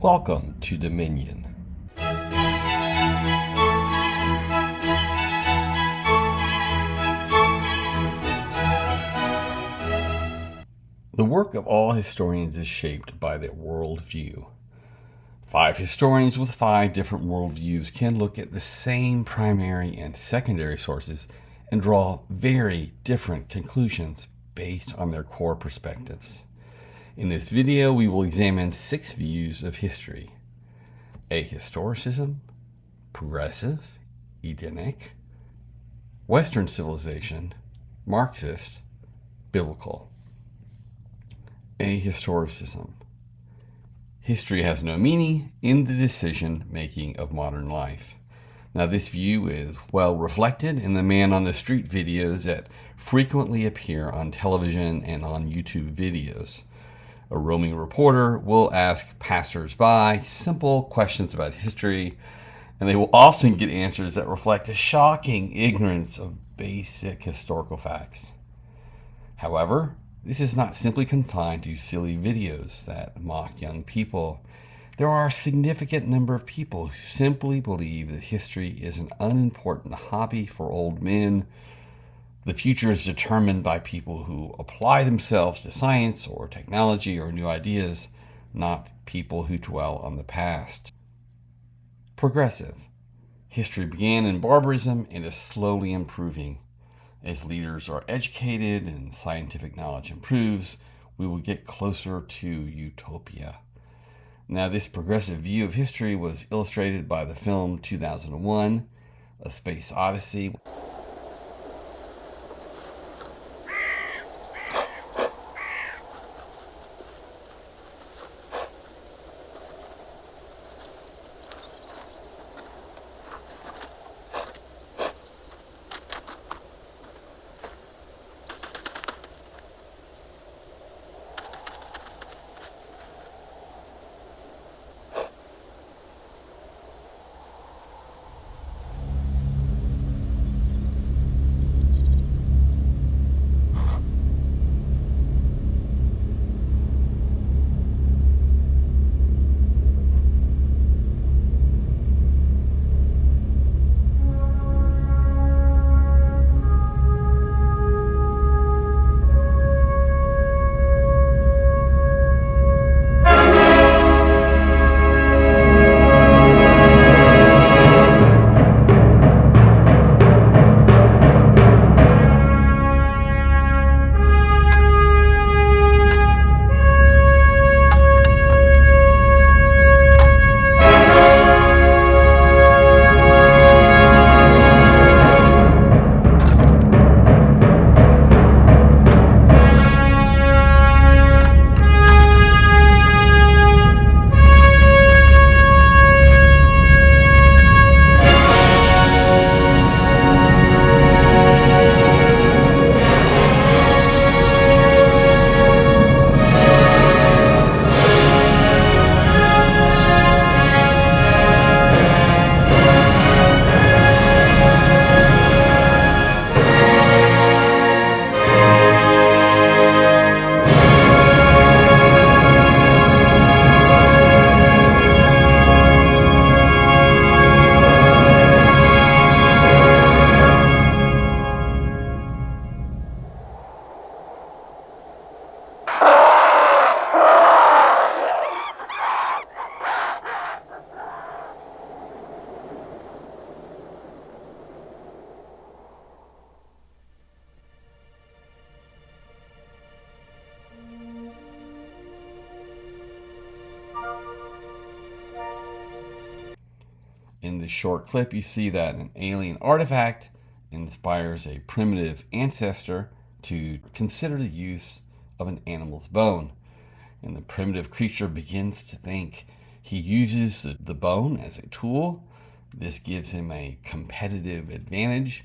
Welcome to Dominion. The work of all historians is shaped by their worldview. 5 historians with 5 different worldviews can look at the same primary and secondary sources and draw very different conclusions based on their core perspectives. In this video, we will examine 6 views of history: ahistoricism, progressive, Edenic, Western civilization, Marxist, biblical. Ahistoricism. History has no meaning in the decision-making of modern life. Now, this view is well reflected in the man on the street videos that frequently appear on television and on YouTube videos. A roaming reporter will ask passers-by simple questions about history, and they will often get answers that reflect a shocking ignorance of basic historical facts. However, this is not simply confined to silly videos that mock young people. There are a significant number of people who simply believe that history is an unimportant hobby for old men. The future is determined by people who apply themselves to science or technology or new ideas, not people who dwell on the past. Progressive. History began in barbarism and is slowly improving. As leaders are educated and scientific knowledge improves, we will get closer to utopia. Now, this progressive view of history was illustrated by the film 2001, A Space Odyssey. In this short clip, you see that an alien artifact inspires a primitive ancestor to consider the use of an animal's bone. And the primitive creature begins to think. He uses the bone as a tool. This gives him a competitive advantage.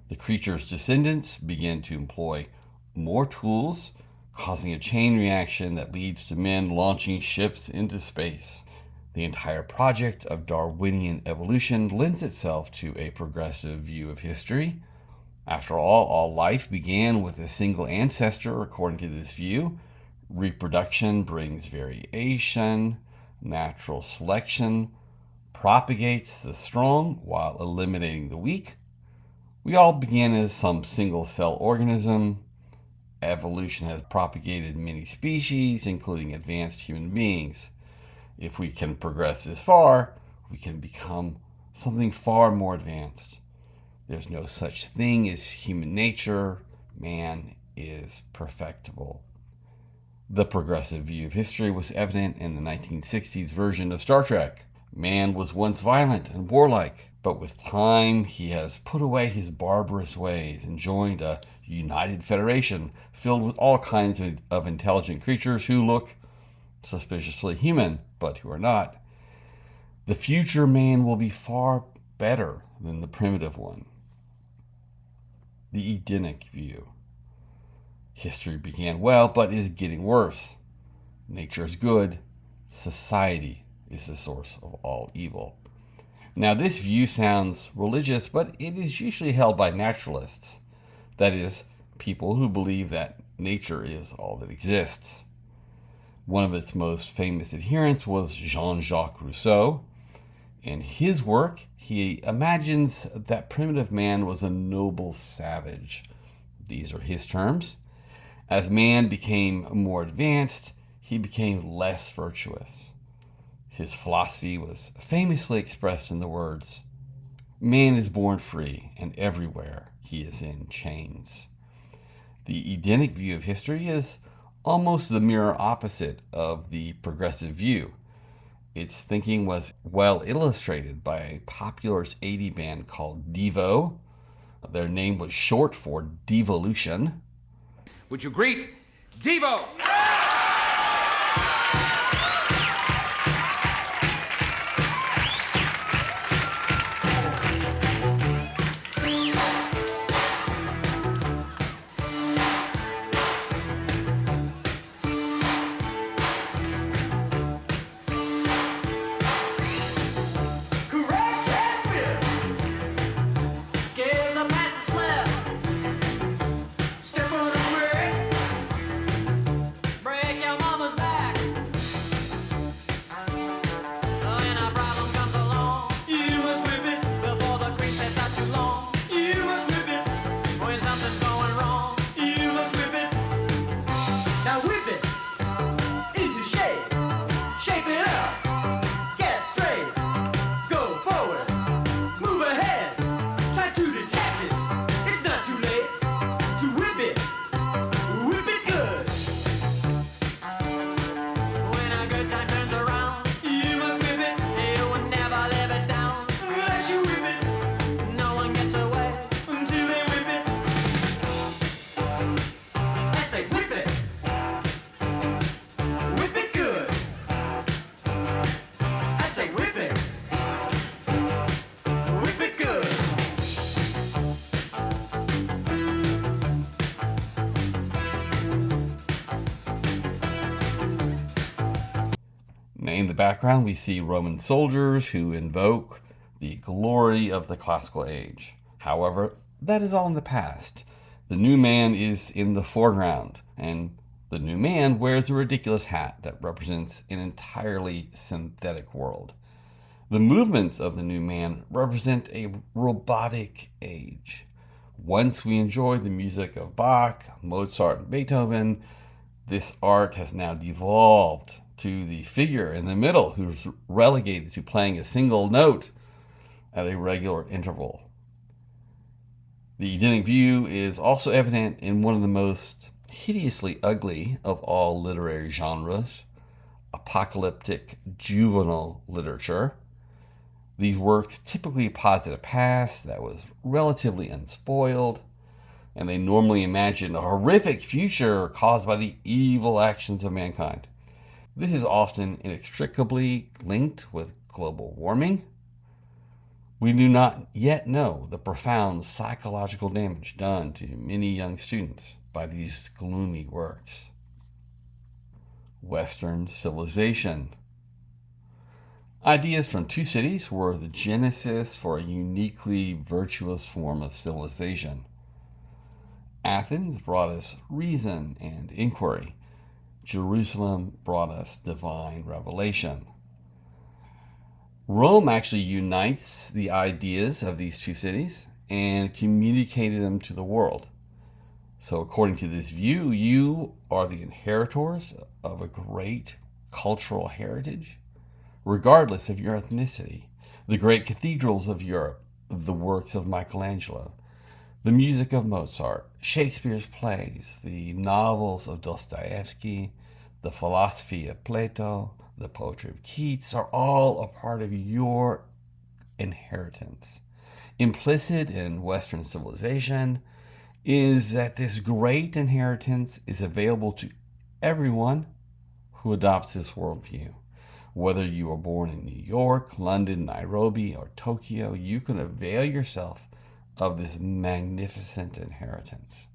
The creature's descendants begin to employ more tools, causing a chain reaction that leads to men launching ships into space. The entire project of Darwinian evolution lends itself to a progressive view of history. After all life began with a single ancestor, according to this view. Reproduction brings variation. Natural selection propagates the strong while eliminating the weak. We all began as some single cell organism. Evolution has propagated many species, including advanced human beings. If we can progress this far, we can become something far more advanced. There's no such thing as human nature. Man is perfectible. The progressive view of history was evident in the 1960s version of Star Trek. Man was once violent and warlike, but with time he has put away his barbarous ways and joined a united federation filled with all kinds of intelligent creatures who look suspiciously human, but who are not. The future man will be far better than the primitive one. The Edenic view. History began well, but is getting worse. Nature is good. Society is the source of all evil. Now, this view sounds religious, but it is usually held by naturalists. That is, people who believe that nature is all that exists. One of its most famous adherents was Jean-Jacques Rousseau. In his work, he imagines that primitive man was a noble savage. These are his terms. As man became more advanced, he became less virtuous. His philosophy was famously expressed in the words, "Man is born free, and everywhere he is in chains." The Edenic view of history is almost the mirror opposite of the progressive view. Its thinking was well illustrated by a popular 80s band called Devo. Their name was short for devolution. Would you greet Devo? In the background, we see Roman soldiers who invoke the glory of the classical age. However, that is all in the past. The new man is in the foreground, and the new man wears a ridiculous hat that represents an entirely synthetic world. The movements of the new man represent a robotic age. Once we enjoy the music of Bach, Mozart, and Beethoven, this art has now devolved to the figure in the middle who's relegated to playing a single note at a regular interval. The Edenic view is also evident in one of the most hideously ugly of all literary genres, apocalyptic juvenile literature. These works typically posit a past that was relatively unspoiled, and they normally imagine a horrific future caused by the evil actions of mankind. This is often inextricably linked with global warming. We do not yet know the profound psychological damage done to many young students by these gloomy works. Western civilization. Ideas from two cities were the genesis for a uniquely virtuous form of civilization. Athens brought us reason and inquiry. Jerusalem brought us divine revelation. Rome actually unites the ideas of these two cities and communicated them to the world. So, according to this view, you are the inheritors of a great cultural heritage, regardless of your ethnicity. The great cathedrals of Europe, the works of Michelangelo, the music of Mozart, Shakespeare's plays, the novels of Dostoevsky, the philosophy of Plato, the poetry of Keats are all a part of your inheritance. Implicit in Western civilization is that this great inheritance is available to everyone who adopts this worldview. Whether you are born in New York, London, Nairobi, or Tokyo, you can avail yourself of this magnificent inheritance.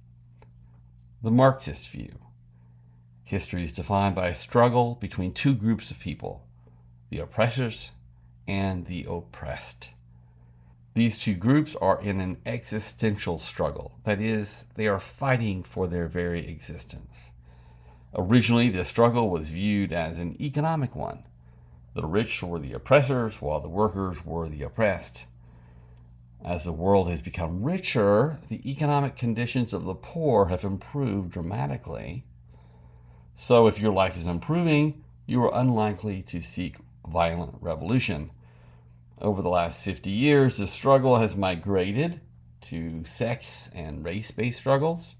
The Marxist view. History is defined by a struggle between two groups of people, the oppressors and the oppressed. These two groups are in an existential struggle. That is, they are fighting for their very existence. Originally, the struggle was viewed as an economic one. The rich were the oppressors, while the workers were the oppressed. As the world has become richer, the economic conditions of the poor have improved dramatically. So, if your life is improving, you are unlikely to seek violent revolution. Over the last 50 years, the struggle has migrated to sex and race-based struggles.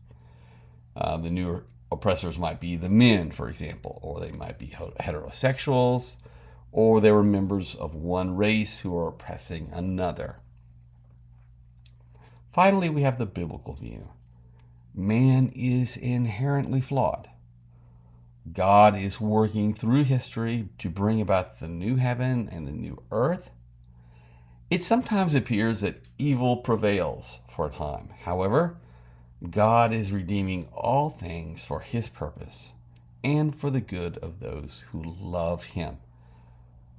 The new oppressors might be the men, for example, or they might be heterosexuals, or they were members of one race who are oppressing another. Finally, we have the biblical view. Man is inherently flawed. God is working through history to bring about the new heaven and the new earth. It sometimes appears that evil prevails for a time. However, God is redeeming all things for his purpose and for the good of those who love him.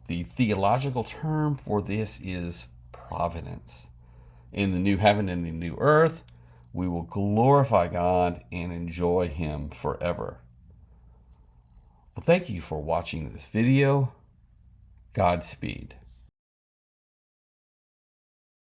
The theological term for this is providence. In the new heaven and the new earth, we will glorify God and enjoy him forever. Well, thank you for watching this video. Godspeed.